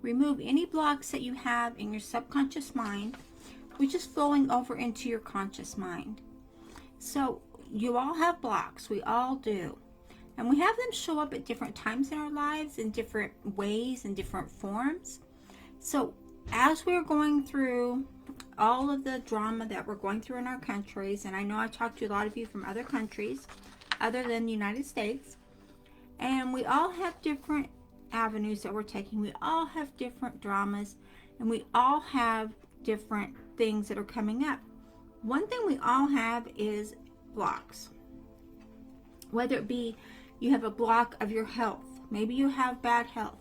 Remove any blocks that you have in your subconscious mind, which is flowing over into your conscious mind. So you all have blocks. We all do. And we have them show up at different times in our lives, in different ways, in different forms. So as we're going through all of the drama that we're going through in our countries, and I know I talked to a lot of you from other countries other than the United States, and we all have different avenues that we're taking. We all have different dramas, and we all have different things that are coming up. One thing we all have is blocks. Whether it be you have a block of your health. Maybe you have bad health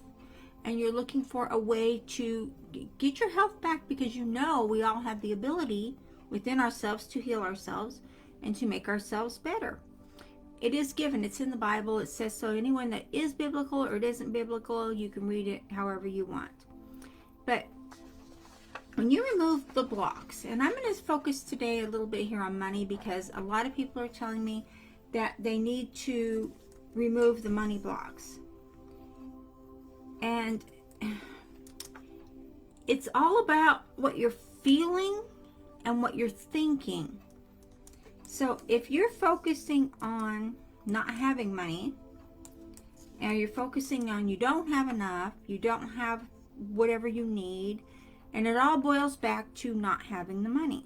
and you're looking for a way to get your health back, because you know we all have the ability within ourselves to heal ourselves and to make ourselves better. It is given. It's in the Bible. It says so. Anyone that is biblical or it isn't biblical, you can read it however you want. But when you remove the blocks, and I'm going to focus today a little bit here on money, because a lot of people are telling me that they need to remove the money blocks. And it's all about what you're feeling and what you're thinking. So if you're focusing on not having money, and you're focusing on you don't have enough, you don't have whatever you need, and it all boils back to not having the money.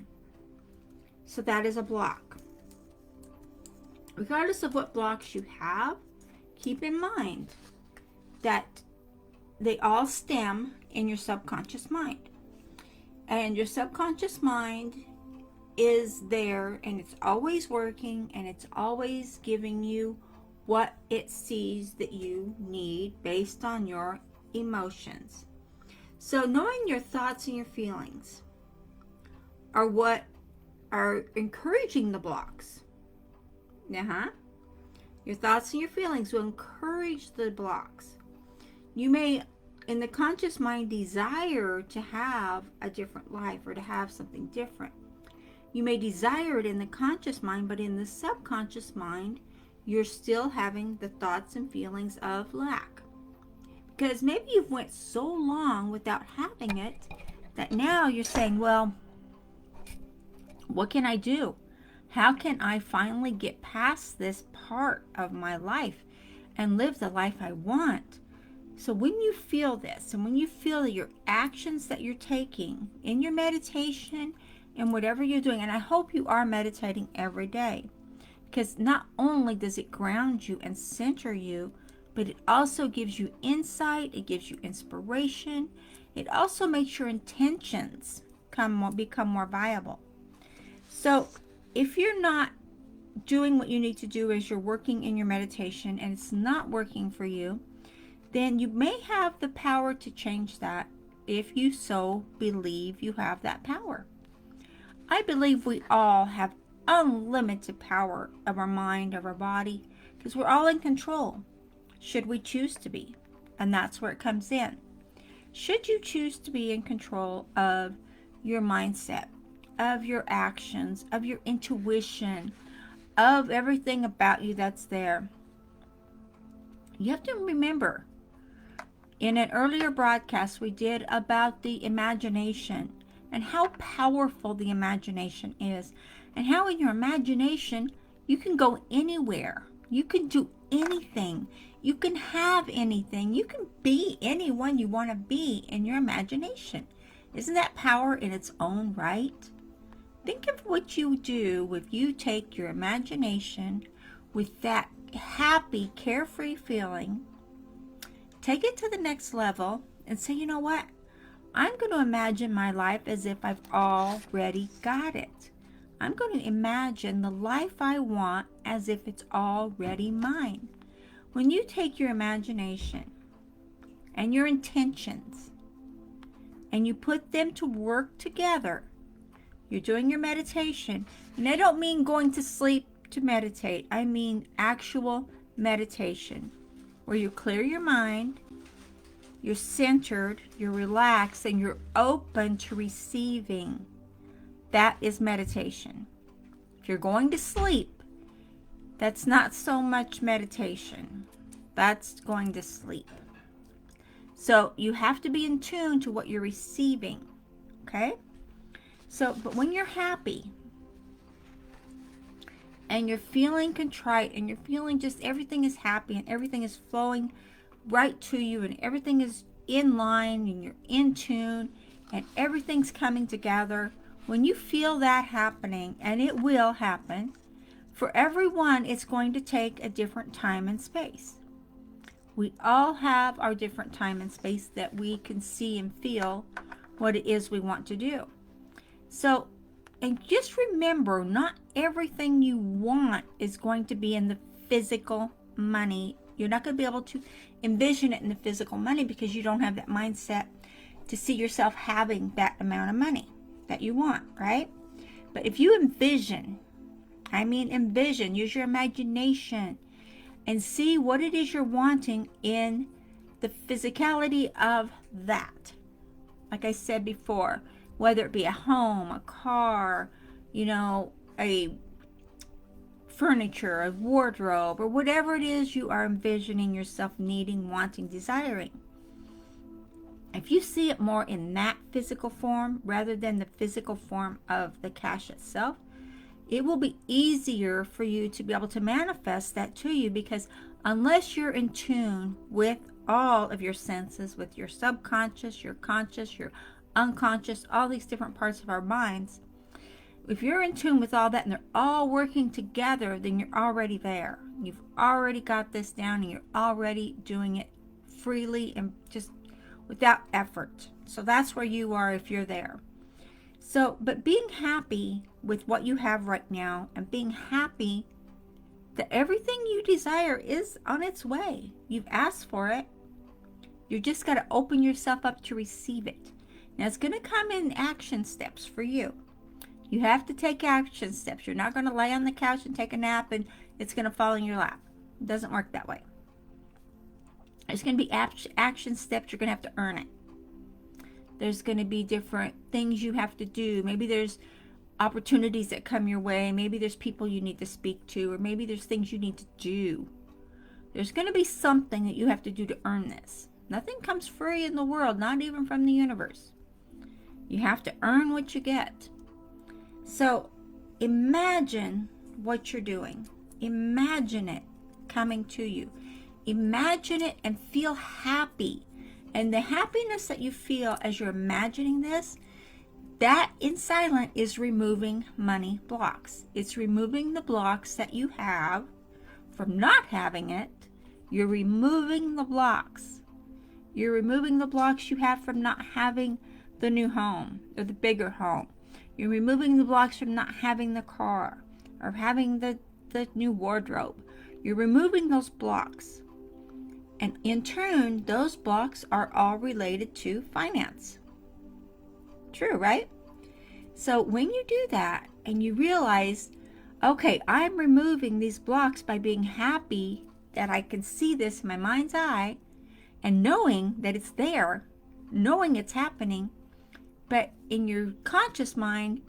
So that is a block. Regardless of what blocks you have, keep in mind that they all stem in your subconscious mind. And your subconscious mind is there, and it's always working, and it's always giving you what it sees that you need based on your emotions. So knowing your thoughts and your feelings are what are encouraging the blocks. Your thoughts and your feelings will encourage the blocks. You may, in the conscious mind, desire to have a different life or to have something different. You may desire it in the conscious mind, but in the subconscious mind, you're still having the thoughts and feelings of lack. Because maybe you've went so long without having it that now you're saying, well, what can I do? How can I finally get past this part of my life and live the life I want? So when you feel this, and when you feel your actions that you're taking in your meditation and whatever you're doing, and I hope you are meditating every day, because not only does it ground you and center you, but it also gives you insight, it gives you inspiration, it also makes your intentions become more viable. So if you're not doing what you need to do as you're working in your meditation and it's not working for you, then you may have the power to change that if you so believe you have that power. I believe we all have unlimited power of our mind, of our body, because we're all in control, should we choose to be. And that's where it comes in. Should you choose to be in control of your mindset, of your actions, of your intuition, of everything about you that's there, you have to remember, in an earlier broadcast we did about the imagination and how powerful the imagination is, and how in your imagination you can go anywhere, you can do anything, you can have anything, you can be anyone you want to be in your imagination. Isn't that power in its own right? Think of what you do if you take your imagination with that happy, carefree feeling, take it to the next level and say, you know what? I'm going to imagine my life as if I've already got it. I'm going to imagine the life I want as if it's already mine. When you take your imagination and your intentions and you put them to work together, you're doing your meditation. And I don't mean going to sleep to meditate. I mean actual meditation, where you clear your mind, you're centered, you're relaxed, and you're open to receiving. That is meditation. If you're going to sleep, that's not so much meditation. That's going to sleep. So you have to be in tune to what you're receiving. Okay? So, but when you're happy and you're feeling contrite and you're feeling just everything is happy and everything is flowing right to you and everything is in line and you're in tune and everything's coming together, when you feel that happening, and it will happen, for everyone it's going to take a different time and space. We all have our different time and space that we can see and feel what it is we want to do. So, and just remember, not everything you want is going to be in the physical money. You're not going to be able to envision it in the physical money because you don't have that mindset to see yourself having that amount of money that you want, right? But if you envision, use your imagination and see what it is you're wanting in the physicality of that. Like I said before, whether it be a home, a car, a furniture, a wardrobe, or whatever it is you are envisioning yourself needing, wanting, desiring. If you see it more in that physical form rather than the physical form of the cash itself, it will be easier for you to be able to manifest that to you, because unless you're in tune with all of your senses, with your subconscious, your conscious, your unconscious, all these different parts of our minds, if you're in tune with all that and they're all working together, then you're already there. You've already got this down and you're already doing it freely and just without effort. So that's where you are if you're there. So, but being happy with what you have right now and being happy that everything you desire is on its way. You've asked for it. You just got to open yourself up to receive it. Now, it's going to come in action steps for you. You have to take action steps. You're not going to lay on the couch and take a nap and it's going to fall in your lap. It doesn't work that way. There's going to be action steps. You're going to have to earn it. There's going to be different things you have to do. Maybe there's opportunities that come your way. Maybe there's people you need to speak to, or maybe there's things you need to do. There's going to be something that you have to do to earn this. Nothing comes free in the world, not even from the universe. You have to earn what you get. So imagine what you're doing. Imagine it coming to you. Imagine it and feel happy. And the happiness that you feel as you're imagining this, that in silent is removing money blocks. It's removing the blocks that you have from not having it. You're removing the blocks. You're removing the blocks you have from not having the new home or the bigger home. You're removing the blocks from not having the car or having the new wardrobe. You're removing those blocks. And in turn, those blocks are all related to finance. True, right? So when you do that and you realize, okay, I'm removing these blocks by being happy that I can see this in my mind's eye and knowing that it's there, knowing it's happening, but in your conscious mind,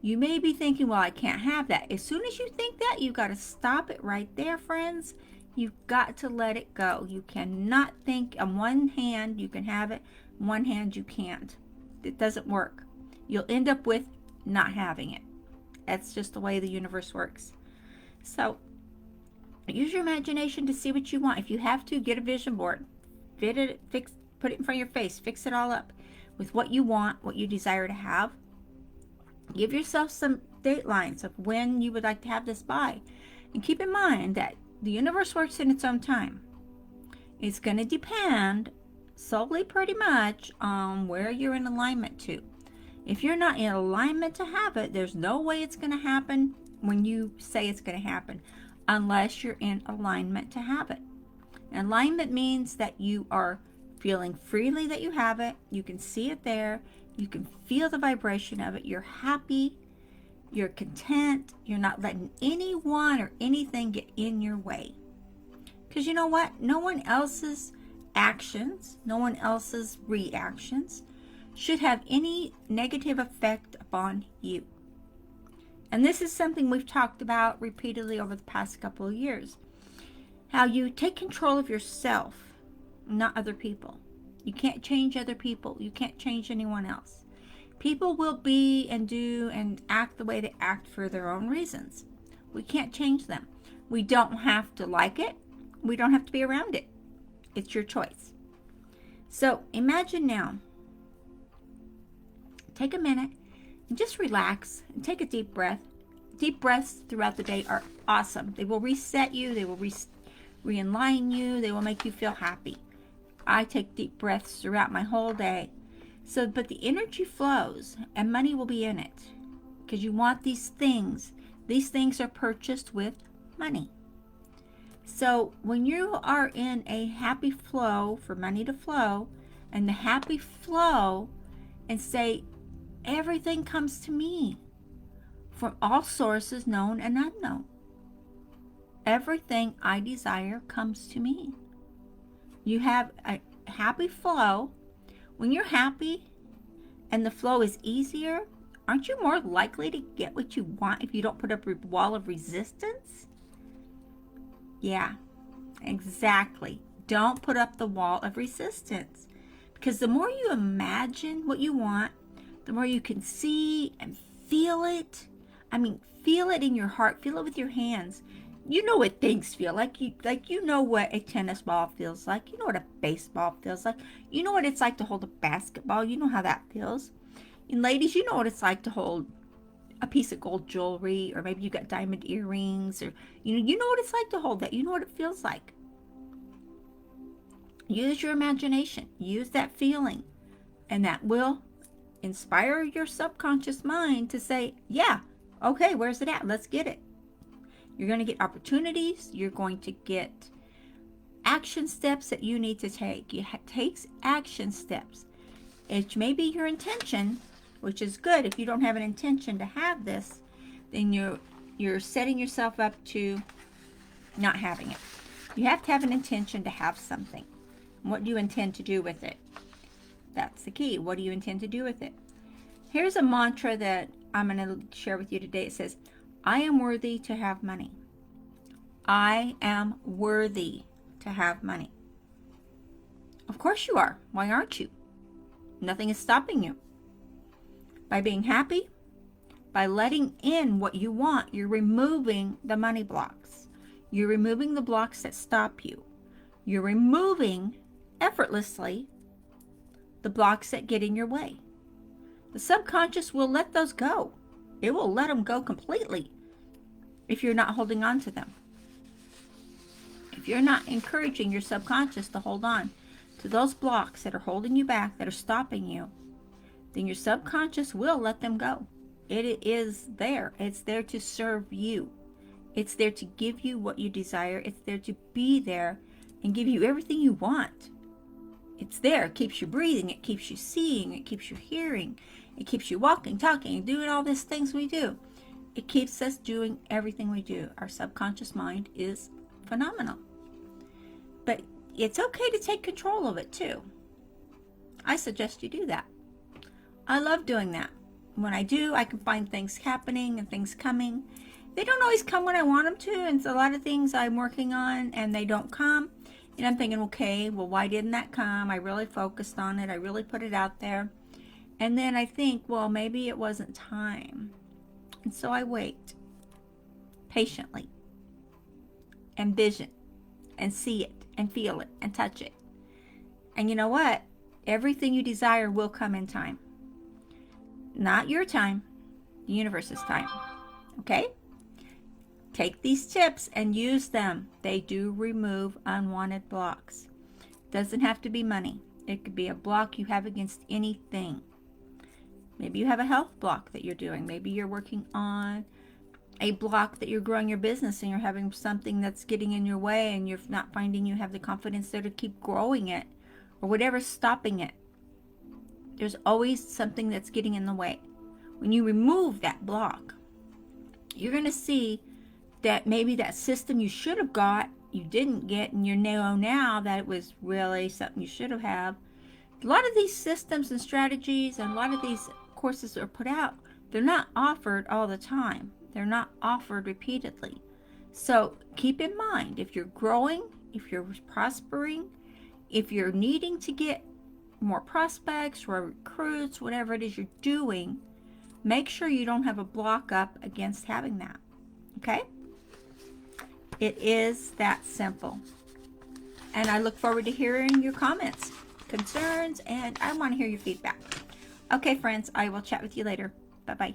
you may be thinking, well, I can't have that. As soon as you think that, you've got to stop it right there, friends. You've got to let it go. You cannot think on one hand you can have it, on one hand you can't. It doesn't work. You'll end up with not having it. That's just the way the universe works. So use your imagination to see what you want. If you have to, get a vision board. Put it in front of your face. Fix it all up with what you want, what you desire to have. Give yourself some datelines of when you would like to have this by. And keep in mind that the universe works in its own time. It's going to depend solely pretty much on where you're in alignment to. If you're not in alignment to have it, there's no way it's going to happen when you say it's going to happen unless you're in alignment to have it. Alignment means that you are feeling freely that you have it. You can see it there. You can feel the vibration of it. You're happy. You're content. You're not letting anyone or anything get in your way. Because you know what? No one else's actions, no one else's reactions should have any negative effect upon you. And this is something we've talked about repeatedly over the past couple of years. How you take control of yourself, not other people. You can't change other people. You can't change anyone else. People will be and do and act the way they act for their own reasons. We can't change them. We don't have to like it. We don't have to be around it. It's your choice. So imagine now, take a minute and just relax and take a deep breath. Deep breaths throughout the day are awesome. They will reset you. They will realign you. They will make you feel happy. I take deep breaths throughout my whole day. So, but the energy flows and money will be in it because you want these things. These things are purchased with money. So when you are in a happy flow for money to flow, and the happy flow, and say, everything comes to me from all sources known and unknown. Everything I desire comes to me. You have a happy flow. When you're happy and the flow is easier, aren't you more likely to get what you want if you don't put up a wall of resistance? Yeah, exactly. Don't put up the wall of resistance. Because the more you imagine what you want, the more you can see and feel it. I mean, feel it in your heart. Feel it with your hands. You know what things feel like. You know what a tennis ball feels like. You know what a baseball feels like. You know what it's like to hold a basketball. You know how that feels. And ladies, you know what it's like to hold a piece of gold jewelry, or maybe you got diamond earrings, or you know what it's like to hold that. You know what it feels like. Use your imagination. Use that feeling, and that will inspire your subconscious mind to say, yeah, okay, where's it at? Let's get it. You're going to get opportunities. You're going to get action steps that you need to take. It takes action steps. It may be your intention, which is good. If you don't have an intention to have this, then you're setting yourself up to not having it. You have to have an intention to have something. What do you intend to do with it? That's the key. What do you intend to do with it? Here's a mantra that I'm going to share with you today. It says, I am worthy to have money. I am worthy to have money. Of course you are. Why aren't you? Nothing is stopping you. By being happy, by letting in what you want, you're removing the money blocks. You're removing the blocks that stop you. You're removing effortlessly the blocks that get in your way. The subconscious will let those go. It will let them go completely if you're not holding on to them. If you're not encouraging your subconscious to hold on to those blocks that are holding you back, that are stopping you, then your subconscious will let them go. It is there. It's there to serve you. It's there to give you what you desire. It's there to be there and give you everything you want. It's there. It keeps you breathing. It keeps you seeing. It keeps you hearing. It keeps you walking, talking, doing all these things we do. It keeps us doing everything we do. Our subconscious mind is phenomenal. But it's okay to take control of it too. I suggest you do that. I love doing that. When I do, I can find things happening and things coming. They don't always come when I want them to, and a lot of things I'm working on and they don't come. And I'm thinking, okay, well, why didn't that come? I really focused on it. I really put it out there. And then I think, well, maybe it wasn't time. And so I wait patiently and vision and see it and feel it and touch it. And you know what? Everything you desire will come in time. Not your time, the universe's time. Okay? Take these tips and use them. They do remove unwanted blocks. Doesn't have to be money. It could be a block you have against anything. Maybe you have a health block that you're doing. Maybe you're working on a block that you're growing your business and you're having something that's getting in your way and you're not finding you have the confidence there to keep growing it, or whatever's stopping it. There's always something that's getting in the way. When you remove that block, you're going to see that maybe that system you should have got, you didn't get, and you know now that it was really something you should have had. A lot of these systems and strategies and a lot of these courses that are put out, they're not offered all the time. They're not offered repeatedly. So keep in mind, if you're growing, if you're prospering, if you're needing to get more prospects or recruits, whatever it is you're doing, make sure you don't have a block up against having that. Okay? It is that simple. And I look forward to hearing your comments, concerns, and I want to hear your feedback. Okay, friends, I will chat with you later. Bye-bye.